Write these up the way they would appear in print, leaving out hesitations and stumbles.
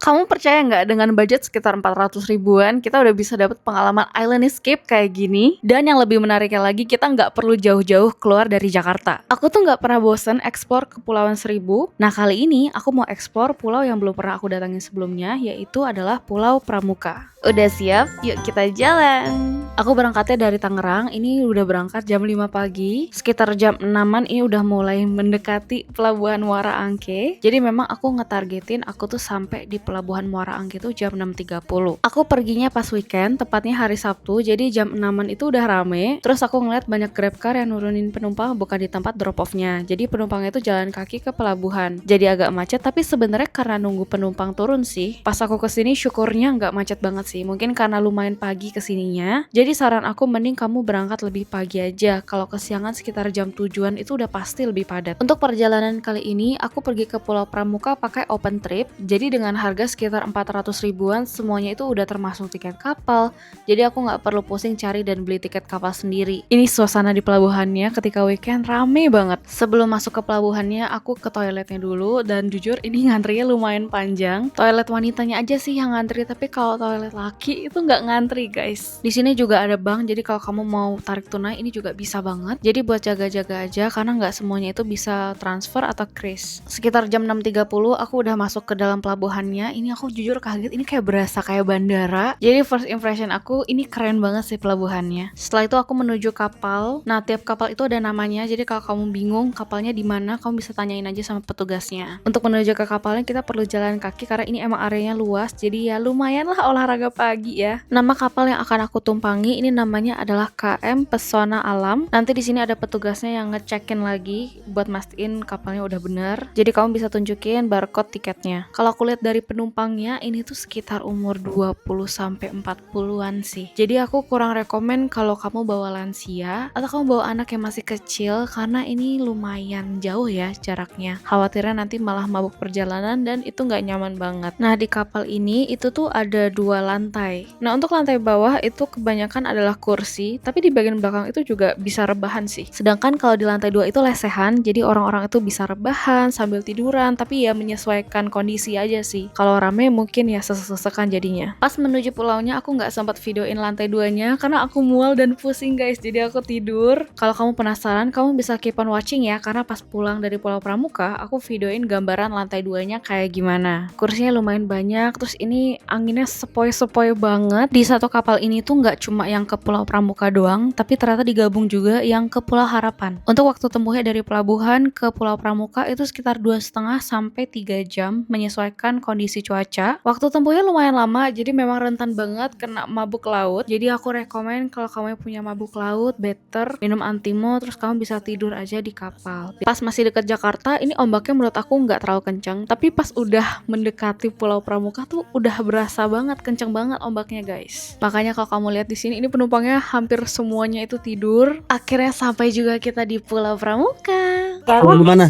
Kamu percaya nggak dengan budget sekitar 400 ribuan kita udah bisa dapat pengalaman island escape kayak gini? Dan yang lebih menariknya lagi, kita nggak perlu jauh-jauh keluar dari Jakarta. Aku tuh nggak pernah bosen eksplor Kepulauan Seribu. Nah, kali ini aku mau eksplor pulau yang belum pernah aku datangin sebelumnya, yaitu adalah Pulau Pramuka. Udah siap? Yuk kita jalan. Aku berangkatnya dari Tangerang, ini udah berangkat jam 5 pagi. Sekitar jam 6-an ini udah mulai mendekati Pelabuhan Muara Angke. Jadi memang aku ngetargetin aku tuh sampai di Pelabuhan Muara Angke itu jam 6.30. Aku perginya pas weekend, tepatnya hari Sabtu, jadi jam 6-an itu udah rame. Terus aku ngeliat banyak grab car yang nurunin penumpang bukan di tempat drop off-nya. Jadi penumpangnya itu jalan kaki ke pelabuhan. Jadi agak macet, tapi sebenarnya karena nunggu penumpang turun sih. Pas aku kesini syukurnya nggak macet banget sih. Mungkin karena lumayan pagi kesininya. Jadi saran aku mending kamu berangkat lebih pagi aja. Kalau kesiangan sekitar jam tujuan itu udah pasti lebih padat. Untuk perjalanan kali ini aku pergi ke Pulau Pramuka pakai open trip. Jadi dengan harga sekitar 400 ribuan semuanya itu udah termasuk tiket kapal. Jadi aku nggak perlu pusing cari dan beli tiket kapal sendiri. Ini suasana di pelabuhannya ketika weekend rame banget. Sebelum masuk ke pelabuhannya aku ke toiletnya dulu dan jujur ini ngantrinya lumayan panjang. Toilet wanitanya aja sih yang ngantri, tapi kalau toilet laki itu nggak ngantri guys. Di sini juga ada bank, jadi kalau kamu mau tarik tunai ini juga bisa banget. Jadi buat jaga-jaga aja karena nggak semuanya itu bisa transfer atau kris. Sekitar jam 6.30 aku udah masuk ke dalam pelabuhannya. Ini aku jujur kaget, ini kayak berasa kayak bandara. Jadi first impression aku ini keren banget sih pelabuhannya. Setelah itu aku menuju kapal. Nah, tiap kapal itu ada namanya. Jadi kalau kamu bingung kapalnya di mana, kamu bisa tanyain aja sama petugasnya. Untuk menuju ke kapalnya kita perlu jalan kaki karena ini emang areanya luas. Jadi ya lumayan lah olahraga pagi ya. Nama kapal yang akan aku tumpangi ini namanya adalah KM Pesona Alam. Nanti di sini ada petugasnya yang ngecekin lagi buat mastiin kapalnya udah bener. Jadi kamu bisa tunjukin barcode tiketnya. Kalau aku lihat dari penumpangnya ini tuh sekitar umur 20 sampai 40-an sih. Jadi aku kurang rekomen kalau kamu bawa lansia atau kamu bawa anak yang masih kecil karena ini lumayan jauh ya jaraknya. Khawatirnya nanti malah mabuk perjalanan dan itu nggak nyaman banget. Nah, di kapal ini itu tuh ada 2 lantai. Nah, untuk lantai bawah itu kebanyakan adalah kursi, tapi di bagian belakang itu juga bisa rebahan sih. Sedangkan kalau di lantai 2 itu lesehan, jadi orang-orang itu bisa rebahan sambil tiduran, tapi ya menyesuaikan kondisi aja sih. Kalau rame mungkin ya sesek-sesekan jadinya. Pas menuju pulaunya aku nggak sempat videoin lantai 2-nya karena aku mual dan pusing guys, jadi aku tidur. Kalau kamu penasaran, kamu bisa keep on watching ya, karena pas pulang dari Pulau Pramuka, aku videoin gambaran lantai 2-nya kayak gimana. Kursinya lumayan banyak, terus ini anginnya sepoi-sepoi banget. Di satu kapal ini tuh nggak cuma yang ke Pulau Pramuka doang, tapi ternyata digabung juga yang ke Pulau Harapan. Untuk waktu tempuhnya dari pelabuhan ke Pulau Pramuka itu sekitar 2,5 sampai 3 jam menyesuaikan kondisi cuaca. Waktu tempuhnya lumayan lama, jadi memang rentan banget kena mabuk laut. Jadi aku rekomen kalau kamu punya mabuk laut, better minum antimo, terus kamu bisa tidur aja di kapal. Pas masih dekat Jakarta, ini ombaknya menurut aku nggak terlalu kencang, tapi pas udah mendekati Pulau Pramuka tuh udah berasa banget kencang banget ombaknya guys. Makanya kalau kamu lihat di sini ini penumpangnya hampir semuanya itu tidur. Akhirnya sampai juga kita di Pulau Pramuka. Turun di mana?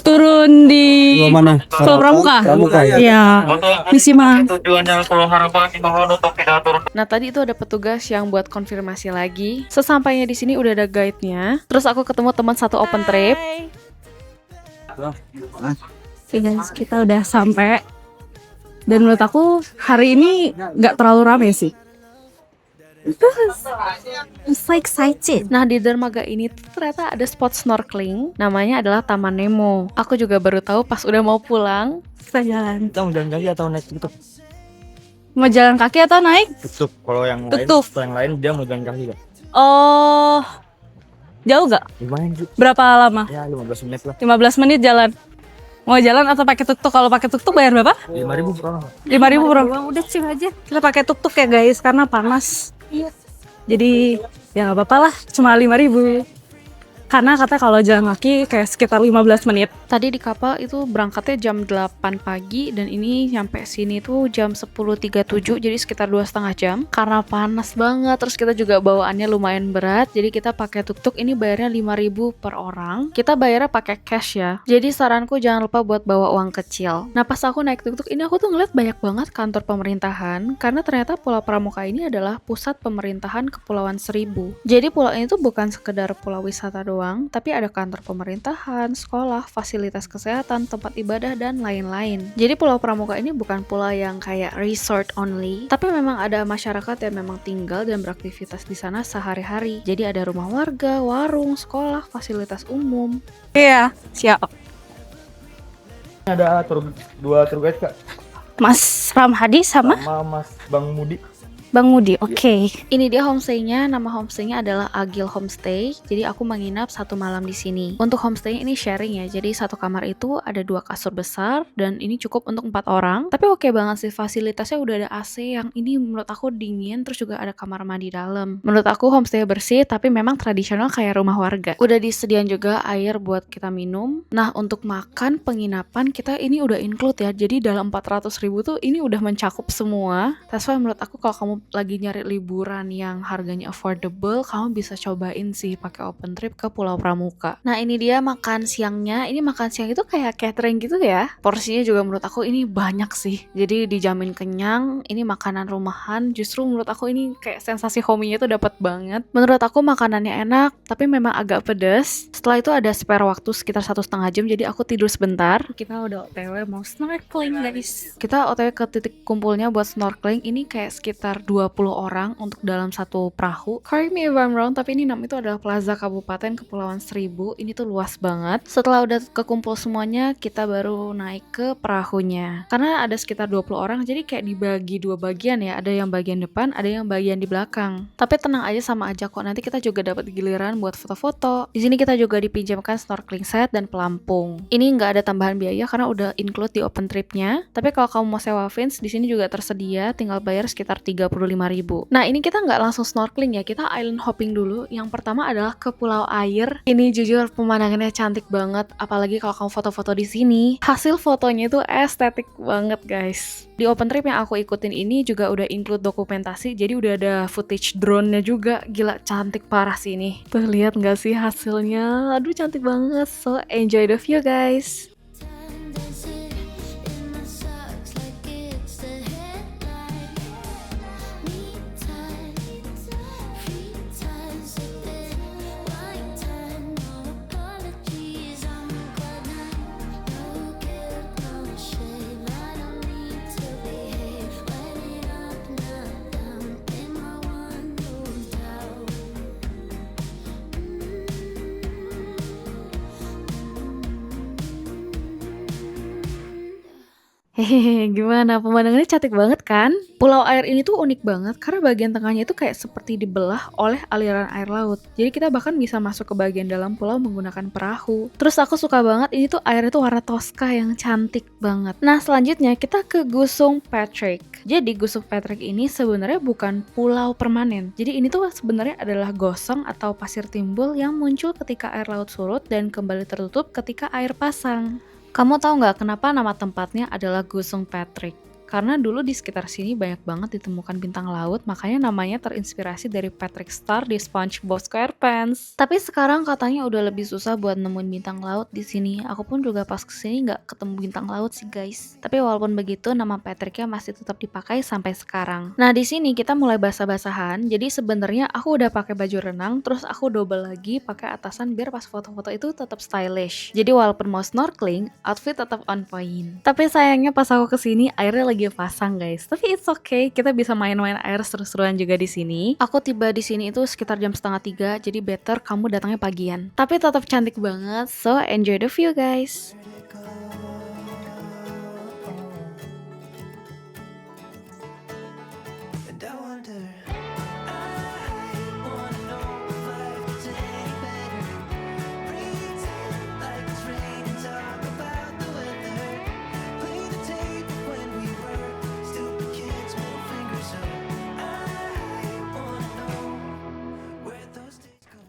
Turun di Pulau mana? Pulau Pramuka. Pramuka ya? Iya. Misi mah. Nah, tadi itu ada petugas yang buat konfirmasi lagi. Sesampainya di sini udah ada guide-nya. Terus aku ketemu teman satu open trip. Oke guys, kita udah sampai. Dan menurut aku hari ini nggak terlalu rame sih. I'm so excited. Nah, di dermaga ini tuh ternyata ada spot snorkeling. Namanya adalah Taman Nemo. Aku juga baru tahu pas udah mau pulang. Kita jalan. Kita mau jalan kaki atau naik tuk-tuk? Mau jalan kaki atau naik? Tuk-tuk. Kalau yang Tuk-tuk. lain, yang lain dia mau jalan kaki gak? Oh, jauh gak? Lumayan sih. Berapa lama? Ya 15 menit lah. 15 menit jalan. Mau jalan atau pakai tuk-tuk? Kalau pakai tuk-tuk bayar berapa? 5.000 berapa? 5.000 bro. Udah chill aja. Kita pakai tuk-tuk ya guys, karena panas. Jadi ya nggak apa-apa lah, cuma 5.000. Karena katanya kalau jalan kaki kayak sekitar 15 menit. Tadi di kapal itu berangkatnya jam 8 pagi dan ini nyampe sini tuh jam 10.37, jadi sekitar 2,5 jam. Karena panas banget, terus kita juga bawaannya lumayan berat, jadi kita pakai tuk-tuk. Ini bayarnya 5.000 per orang. Kita bayarnya pakai cash ya. Jadi saranku jangan lupa buat bawa uang kecil. Nah, pas aku naik tuk-tuk ini aku tuh ngeliat banyak banget kantor pemerintahan, karena ternyata Pulau Pramuka ini adalah pusat pemerintahan Kepulauan Seribu. Jadi pulau ini tuh bukan sekedar pulau wisata doang, doang, tapi ada kantor pemerintahan, sekolah, fasilitas kesehatan, tempat ibadah, dan lain-lain. Jadi Pulau Pramuka ini bukan pulau yang kayak resort only, tapi memang ada masyarakat yang memang tinggal dan beraktivitas di sana sehari-hari. Jadi ada rumah warga, warung, sekolah, fasilitas umum. Iya, siap. Ada dua tour guide Kak, Mas Ramhadi sama sama Mas Bang Mudi. Bang Mudi, oke. Ini dia homestay-nya, nama homestay-nya adalah Agil Homestay. Jadi aku menginap 1 malam di sini. Untuk homestay ini sharing ya, jadi satu kamar itu ada 2 kasur besar dan ini cukup untuk 4 orang. Tapi oke banget sih, fasilitasnya udah ada AC yang ini menurut aku dingin, terus juga ada kamar mandi dalam. Menurut aku homestay bersih, tapi memang tradisional kayak rumah warga. Udah disediain juga air buat kita minum. Nah untuk makan penginapan kita ini udah include ya, jadi dalam 400.000 tuh ini udah mencakup semua. That's why menurut aku kalau kamu lagi nyari liburan yang harganya affordable, kamu bisa cobain sih pakai open trip ke Pulau Pramuka. Nah ini dia makan siangnya. Ini makan siang itu kayak catering gitu ya. Porsinya juga menurut aku ini banyak sih. Jadi dijamin kenyang. Ini makanan rumahan. Justru menurut aku ini kayak sensasi homey-nya itu dapat banget. Menurut aku makanannya enak, tapi memang agak pedas. Setelah itu ada spare waktu sekitar 1,5 jam. Jadi aku tidur sebentar. Kita udah OTW mau snorkeling guys. Kita OTW ke titik kumpulnya buat snorkeling. Ini kayak sekitar 20 orang untuk dalam satu perahu. Correct me if I'm wrong, tapi ini itu adalah Plaza Kabupaten Kepulauan Seribu. Ini tuh luas banget. Setelah udah kekumpul semuanya, kita baru naik ke perahunya. Karena ada sekitar 20 orang, jadi kayak dibagi 2 bagian ya. Ada yang bagian depan, ada yang bagian di belakang. Tapi tenang aja, sama aja kok. Nanti kita juga dapat giliran buat foto-foto. Di sini kita juga dipinjamkan snorkeling set dan pelampung. Ini nggak ada tambahan biaya karena udah include di open tripnya. Tapi kalau kamu mau sewa fins, di sini juga tersedia. Tinggal bayar sekitar 35.000. Nah ini kita nggak langsung snorkeling ya, kita island hopping dulu. Yang pertama adalah ke Pulau Air. Ini jujur pemandangannya cantik banget, apalagi kalau kamu foto-foto di sini. Hasil fotonya itu estetik banget guys. Di open trip yang aku ikutin ini juga udah include dokumentasi, jadi udah ada footage drone-nya juga. Gila cantik parah sih ini. Tuh lihat nggak sih hasilnya? Aduh cantik banget. So enjoy the view guys. Hehehe, gimana? Pemandangannya cantik banget kan? Pulau Air ini tuh unik banget karena bagian tengahnya itu kayak seperti dibelah oleh aliran air laut. Jadi kita bahkan bisa masuk ke bagian dalam pulau menggunakan perahu. Terus aku suka banget ini tuh airnya tuh warna Tosca yang cantik banget. Nah selanjutnya kita ke Gusung Patrick. Jadi Gusung Patrick ini sebenarnya bukan pulau permanen. Jadi ini tuh sebenarnya adalah gosong atau pasir timbul yang muncul ketika air laut surut dan kembali tertutup ketika air pasang. Kamu tahu nggak kenapa nama tempatnya adalah Gusung Patrick? Karena dulu di sekitar sini banyak banget ditemukan bintang laut, makanya namanya terinspirasi dari Patrick Star di SpongeBob SquarePants. Tapi sekarang katanya udah lebih susah buat nemuin bintang laut di sini. Aku pun juga pas kesini nggak ketemu bintang laut sih guys. Tapi walaupun begitu, nama Patricknya masih tetap dipakai sampai sekarang. Nah di sini kita mulai basah-basahan. Jadi sebenarnya aku udah pakai baju renang, terus aku double lagi pakai atasan biar pas foto-foto itu tetap stylish. Jadi walaupun mau snorkeling, outfit tetap on point. Tapi sayangnya pas aku kesini airnya lagi pasang guys. Tapi it's okay, kita bisa main-main air seru-seruan juga di sini. Aku tiba di sini itu sekitar jam 2:30, jadi better kamu datangnya pagian. Tapi tetap cantik banget, so enjoy the view guys.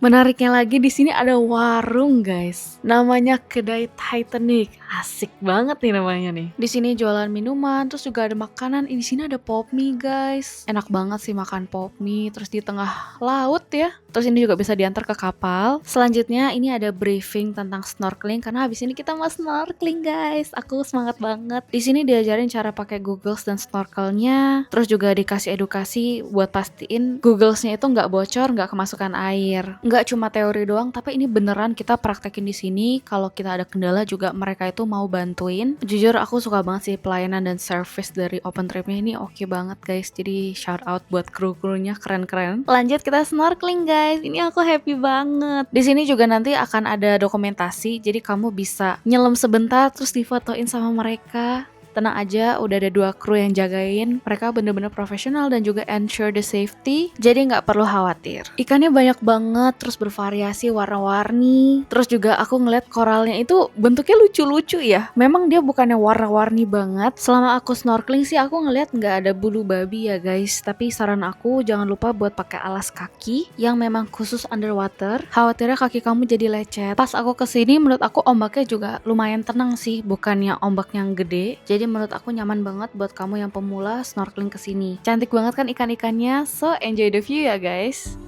Menariknya lagi di sini ada warung guys. Namanya Kedai Titanic. Asik banget nih namanya nih. Di sini jualan minuman, terus juga ada makanan. Di sini ada pop mie guys. Enak banget sih makan pop mie terus di tengah laut ya. Terus ini juga bisa diantar ke kapal. Selanjutnya ini ada briefing tentang snorkeling karena habis ini kita mau snorkeling guys. Aku semangat banget. Di sini diajarin cara pakai goggles dan snorkelnya. Terus juga dikasih edukasi buat pastiin googles-nya itu nggak bocor, nggak kemasukan air. Nggak cuma teori doang, tapi ini beneran kita praktekin di sini. Kalau kita ada kendala juga mereka itu mau bantuin. Jujur aku suka banget sih pelayanan dan service dari OpenTrip-nya ini oke banget guys. Jadi shout out buat kru-krunya, keren-keren. Lanjut kita snorkeling guys. Ini aku happy banget. Di sini juga nanti akan ada dokumentasi, jadi kamu bisa nyelam sebentar terus difotoin sama mereka. Tenang aja, udah ada 2 kru yang jagain. Mereka bener-bener profesional dan juga ensure the safety, jadi nggak perlu khawatir. Ikannya banyak banget, terus bervariasi warna-warni. Terus juga aku ngeliat koralnya itu bentuknya lucu-lucu ya. Memang dia bukannya warna-warni banget. Selama aku snorkeling sih aku ngeliat nggak ada bulu babi ya guys. Tapi saran aku jangan lupa buat pakai alas kaki yang memang khusus underwater. Khawatirnya kaki kamu jadi lecet. Pas aku kesini menurut aku ombaknya juga lumayan tenang sih, bukannya ombak yang gede. Jadi menurut aku nyaman banget buat kamu yang pemula snorkeling kesini. Cantik banget kan ikan-ikannya, so enjoy the view ya guys.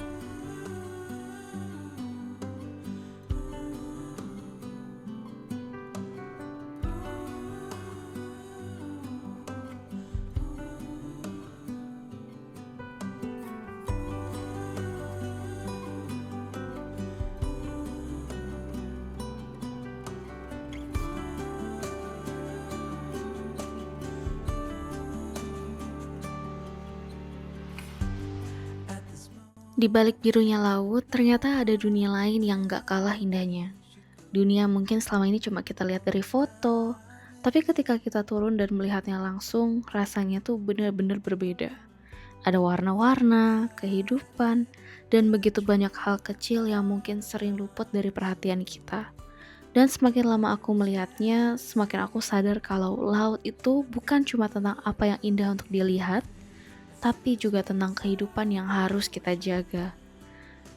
Di balik birunya laut, ternyata ada dunia lain yang gak kalah indahnya. Dunia mungkin selama ini cuma kita lihat dari foto, tapi ketika kita turun dan melihatnya langsung, rasanya tuh bener-bener berbeda. Ada warna-warna, kehidupan, dan begitu banyak hal kecil yang mungkin sering luput dari perhatian kita. Dan semakin lama aku melihatnya, semakin aku sadar kalau laut itu bukan cuma tentang apa yang indah untuk dilihat, tapi juga tentang kehidupan yang harus kita jaga.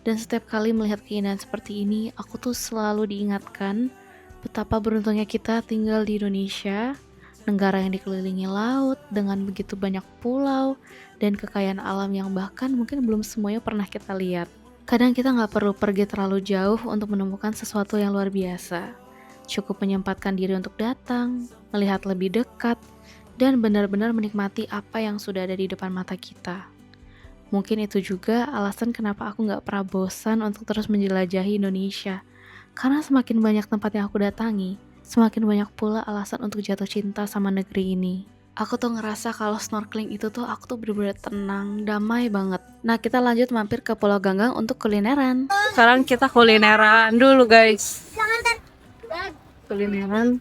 Dan setiap kali melihat keindahan seperti ini, aku tuh selalu diingatkan betapa beruntungnya kita tinggal di Indonesia, negara yang dikelilingi laut dengan begitu banyak pulau dan kekayaan alam yang bahkan mungkin belum semuanya pernah kita lihat. Kadang kita nggak perlu pergi terlalu jauh untuk menemukan sesuatu yang luar biasa. Cukup menyempatkan diri untuk datang, melihat lebih dekat, dan benar-benar menikmati apa yang sudah ada di depan mata kita. Mungkin itu juga alasan kenapa aku gak pernah bosan untuk terus menjelajahi Indonesia. Karena semakin banyak tempat yang aku datangi, semakin banyak pula alasan untuk jatuh cinta sama negeri ini. Aku tuh ngerasa kalau snorkeling itu tuh aku tuh bener-bener tenang, damai banget. Nah kita lanjut mampir ke Pulau Ganggang untuk kulineran. Sekarang kita kulineran dulu guys. Kulineran.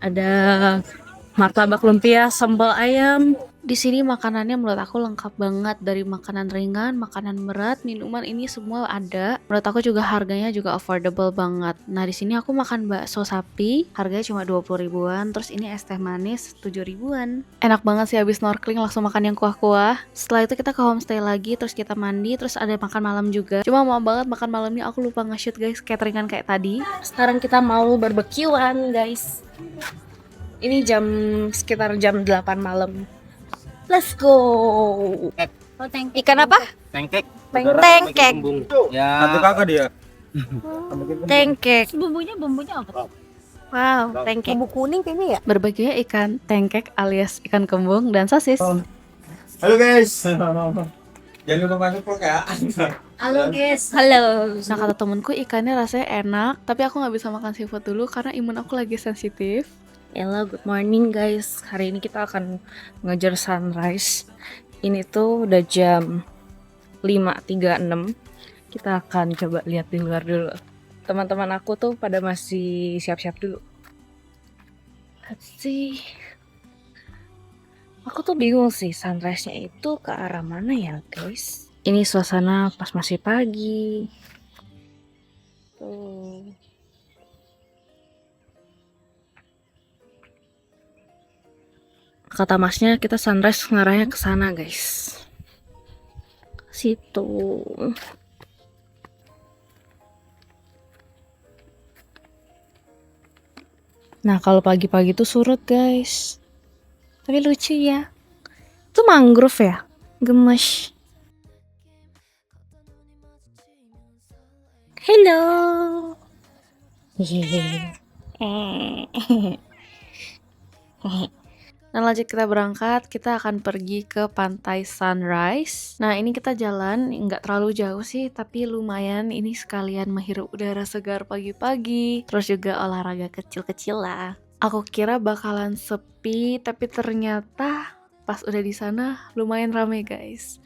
Ada martabak lumpia, sambal ayam. Di sini makanannya menurut aku lengkap banget, dari makanan ringan, makanan berat, minuman ini semua ada. Menurut aku juga harganya juga affordable banget. Nah, di sini aku makan bakso sapi, harganya cuma 20 ribuan, terus ini es teh manis 7 ribuan. Enak banget sih habis snorkeling langsung makan yang kuah-kuah. Setelah itu kita ke homestay lagi, terus kita mandi, terus ada makan malam juga. Cuma mau banget makan malamnya aku lupa nge-shoot guys, cateringan kayak tadi. Sekarang kita mau barbekyuan guys. Ini sekitar jam 8 malam. Let's go. Ikan apa? Tengkek. Tengkek. Ya. Satu kakak dia. Tengkek. Bumbunya apa? Wow, tengkek. Bumbu kuning kayaknya ya? Berbagai ikan tengkek alias ikan kembung dan sosis. Halo guys. Jangan lupa masuk vlog ya. Halo guys. Halo. Nah kata temenku ikannya rasanya enak, tapi aku nggak bisa makan seafood dulu karena imun aku lagi sensitif. Hello, good morning guys. Hari ini kita akan ngejar sunrise. Ini tuh udah jam 5.36. Kita akan coba lihat di luar dulu. Teman-teman aku tuh pada masih siap-siap dulu. Sih. Aku tuh bingung sih sunrise-nya itu ke arah mana ya guys. Ini suasana pas masih pagi. Tuh. Kata masnya kita sunrise ngarahnya ke sana guys. Situ. Nah kalau pagi-pagi tuh surut guys. Tapi lucu ya. Itu mangrove ya? Gemes. Hello. Nah lanjut kita berangkat, kita akan pergi ke pantai Sunrise. Nah ini kita jalan, nggak terlalu jauh sih, tapi lumayan ini sekalian menghirup udara segar pagi-pagi. Terus juga olahraga kecil-kecil lah. Aku kira bakalan sepi, tapi ternyata pas udah di sana lumayan rame guys.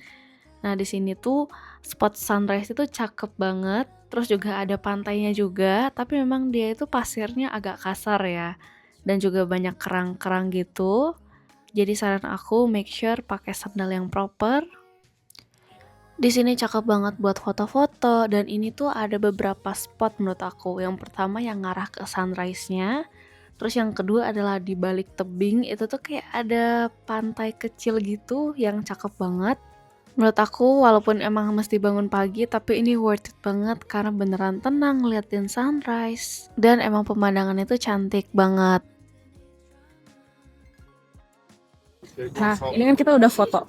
Nah di sini tuh spot sunrise itu cakep banget. Terus juga ada pantainya juga, tapi memang dia itu pasirnya agak kasar ya. Dan juga banyak kerang-kerang gitu. Jadi saran aku make sure pakai sandal yang proper. Di sini cakep banget buat foto-foto dan ini tuh ada beberapa spot menurut aku. Yang pertama yang ngarah ke sunrise-nya. Terus yang kedua adalah di balik tebing itu tuh kayak ada pantai kecil gitu yang cakep banget. Menurut aku walaupun emang mesti bangun pagi tapi ini worth it banget karena beneran tenang ngeliatin sunrise. Dan emang pemandangannya tuh cantik banget. Nah, ini kan kita udah foto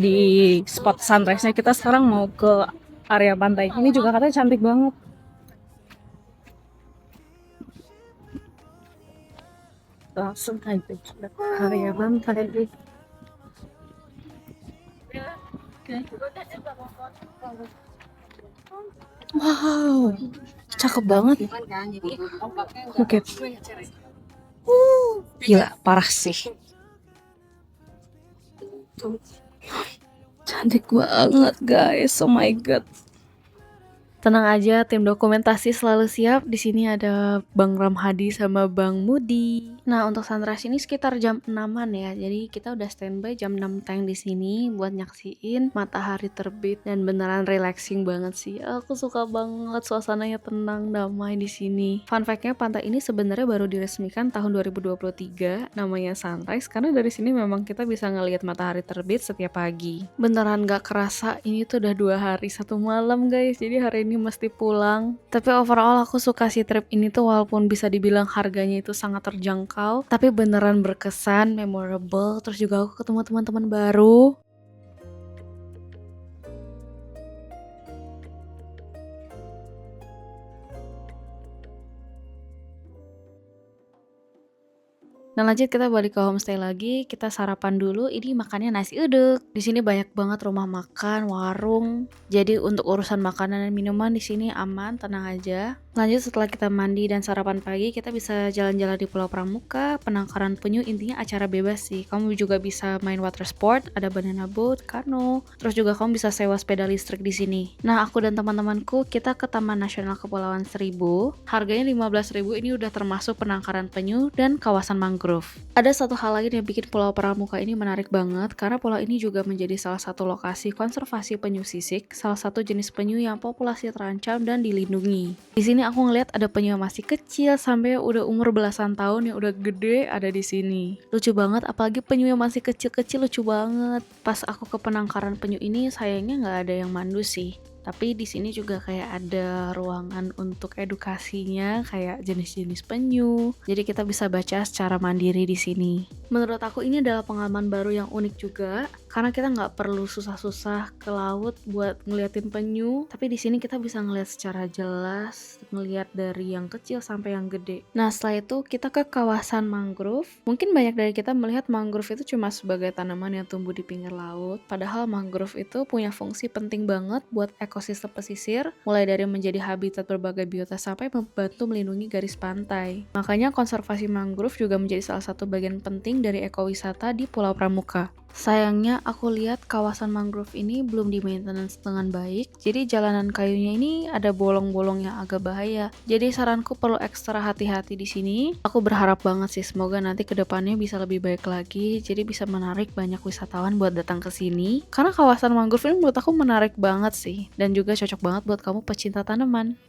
di spot sunrise-nya. Kita sekarang mau ke area pantai. Ini juga katanya cantik banget. Langsung aja ke area pantai. Wow, cakep banget. Oke. Gila, parah sih. Cantik banget guys, oh my god. Tenang aja, tim dokumentasi selalu siap. Di sini ada Bang Ramhadi sama Bang Mudi. Nah, untuk sunrise ini sekitar jam 6-an ya. Jadi kita udah standby jam 6 teng di sini buat nyaksiin matahari terbit dan beneran relaxing banget sih. Aku suka banget suasananya tenang, damai di sini. Fun fact-nya pantai ini sebenarnya baru diresmikan tahun 2023 namanya Sunrise karena dari sini memang kita bisa ngelihat matahari terbit setiap pagi. Beneran gak kerasa ini tuh udah 2 hari 1 malam guys. Jadi hari ini mesti pulang. Tapi overall aku suka si trip ini tuh walaupun bisa dibilang harganya itu sangat terjangkau, tapi beneran berkesan, memorable. Terus juga aku ketemu teman-teman baru. Nah lanjut kita balik ke homestay lagi, kita sarapan dulu. Ini makannya nasi uduk. Di sini banyak banget rumah makan, warung. Jadi untuk urusan makanan dan minuman di sini aman, tenang aja. Lanjut setelah kita mandi dan sarapan pagi, kita bisa jalan-jalan di Pulau Pramuka, penangkaran penyu, intinya acara bebas sih. Kamu juga bisa main water sport, ada banana boat, kano. Terus juga kamu bisa sewa sepeda listrik di sini. Nah aku dan teman-temanku kita ke Taman Nasional Kepulauan Seribu. Harganya 15.000, ini udah termasuk penangkaran penyu dan kawasan mangrove. Ada satu hal lain yang bikin Pulau Pramuka ini menarik banget karena pulau ini juga menjadi salah satu lokasi konservasi penyu sisik, salah satu jenis penyu yang populasi terancam dan dilindungi. Di sini aku ngeliat ada penyu yang masih kecil sampai udah umur belasan tahun yang udah gede ada di sini. Lucu banget, apalagi penyu yang masih kecil-kecil lucu banget. Pas aku ke penangkaran penyu ini sayangnya nggak ada yang mandu sih. Tapi di sini juga kayak ada ruangan untuk edukasinya, kayak jenis-jenis penyu. Jadi kita bisa baca secara mandiri di sini. Menurut aku ini adalah pengalaman baru yang unik juga, karena kita nggak perlu susah-susah ke laut buat ngeliatin penyu. Tapi di sini kita bisa ngeliat secara jelas, ngeliat dari yang kecil sampai yang gede. Nah setelah itu kita ke kawasan mangrove. Mungkin banyak dari kita melihat mangrove itu cuma sebagai tanaman yang tumbuh di pinggir laut. Padahal mangrove itu punya fungsi penting banget buat ekosistem pesisir, mulai dari menjadi habitat berbagai biota sampai membantu melindungi garis pantai. Makanya konservasi mangrove juga menjadi salah satu bagian penting dari ekowisata di Pulau Pramuka. Sayangnya aku lihat kawasan mangrove ini belum di maintenance dengan baik, jadi jalanan kayunya ini ada bolong-bolong yang agak bahaya. Jadi saranku perlu ekstra hati-hati di sini. Aku berharap banget sih semoga nanti kedepannya bisa lebih baik lagi, jadi bisa menarik banyak wisatawan buat datang ke sini. Karena kawasan mangrove ini menurut aku menarik banget sih, dan juga cocok banget buat kamu pecinta tanaman.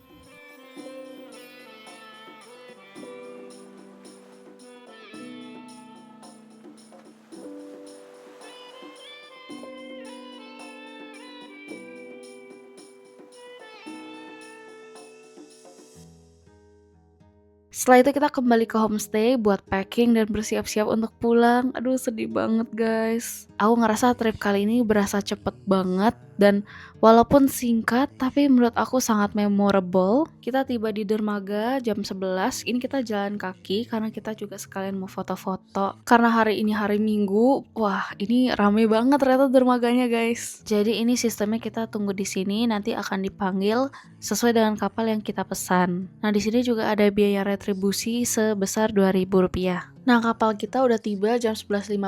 Setelah itu kita kembali ke homestay buat packing dan bersiap-siap untuk pulang. Aduh sedih banget guys. Aku ngerasa trip kali ini berasa cepet banget. dan walaupun singkat tapi menurut aku sangat memorable. Kita tiba di dermaga jam 11. Ini kita jalan kaki karena kita juga sekalian mau foto-foto. Karena hari ini hari Minggu, wah ini rame banget ternyata dermaganya guys. Jadi ini sistemnya kita tunggu di sini, nanti akan dipanggil sesuai dengan kapal yang kita pesan. Nah di sini juga ada biaya retribusi sebesar Rp2.000. Nah kapal kita udah tiba jam 11.55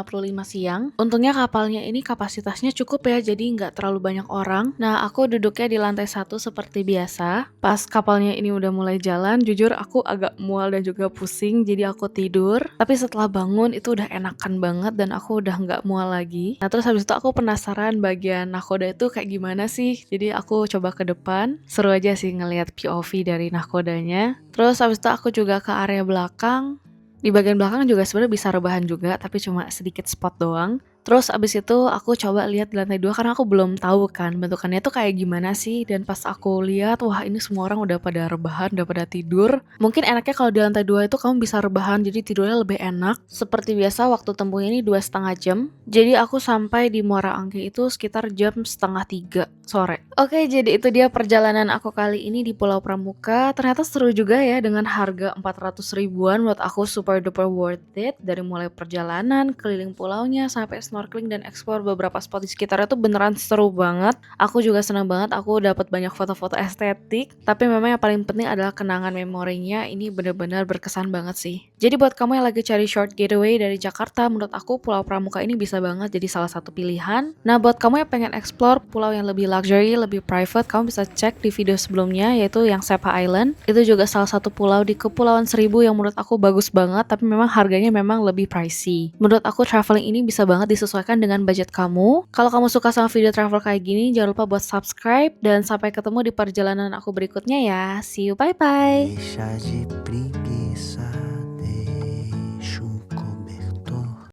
siang. Untungnya kapalnya ini kapasitasnya cukup ya, jadi nggak terlalu banyak orang. Nah aku duduknya di lantai 1 seperti biasa. Pas kapalnya ini udah mulai jalan, jujur aku agak mual dan juga pusing, jadi aku tidur. Tapi setelah bangun itu udah enakan banget dan aku udah nggak mual lagi. Nah terus habis itu aku penasaran bagian nahkoda itu kayak gimana sih. Jadi aku coba ke depan, seru aja sih ngelihat POV dari nahkodanya. Terus habis itu aku juga ke area belakang. Di bagian belakang juga sebenarnya bisa rebahan juga, tapi cuma sedikit spot doang. Terus abis itu aku coba lihat di lantai 2 karena aku belum tahu kan bentukannya tuh kayak gimana sih. Dan pas aku lihat, wah ini semua orang udah pada rebahan, udah pada tidur. Mungkin enaknya kalau di lantai 2 itu kamu bisa rebahan, jadi tidurnya lebih enak. Seperti biasa waktu tempuhnya ini 2,5 jam. Jadi aku sampai di Muara Angke itu sekitar jam 2:30 sore. Oke, jadi itu dia perjalanan aku kali ini di Pulau Pramuka. Ternyata seru juga ya dengan harga 400 ribuan. Menurut aku super duper worth it. Dari mulai perjalanan, keliling pulaunya, sampai snorkeling dan explore beberapa spot di sekitarnya tuh beneran seru banget. Aku juga senang banget aku dapat banyak foto-foto estetik. Tapi memang yang paling penting adalah kenangan memorinya. Ini bener-bener berkesan banget sih. Jadi buat kamu yang lagi cari short getaway dari Jakarta, menurut aku Pulau Pramuka ini bisa banget jadi salah satu pilihan. Nah buat kamu yang pengen explore pulau yang lebih luxury, lebih private, kamu bisa cek di video sebelumnya yaitu yang Sepa Island. Itu juga salah satu pulau di Kepulauan Seribu yang menurut aku bagus banget, tapi memang harganya memang lebih pricey. Menurut aku traveling ini bisa banget disesuaikan dengan budget kamu. Kalau kamu suka sama video travel kayak gini, jangan lupa buat subscribe dan sampai ketemu di perjalanan aku berikutnya ya. See you, bye bye.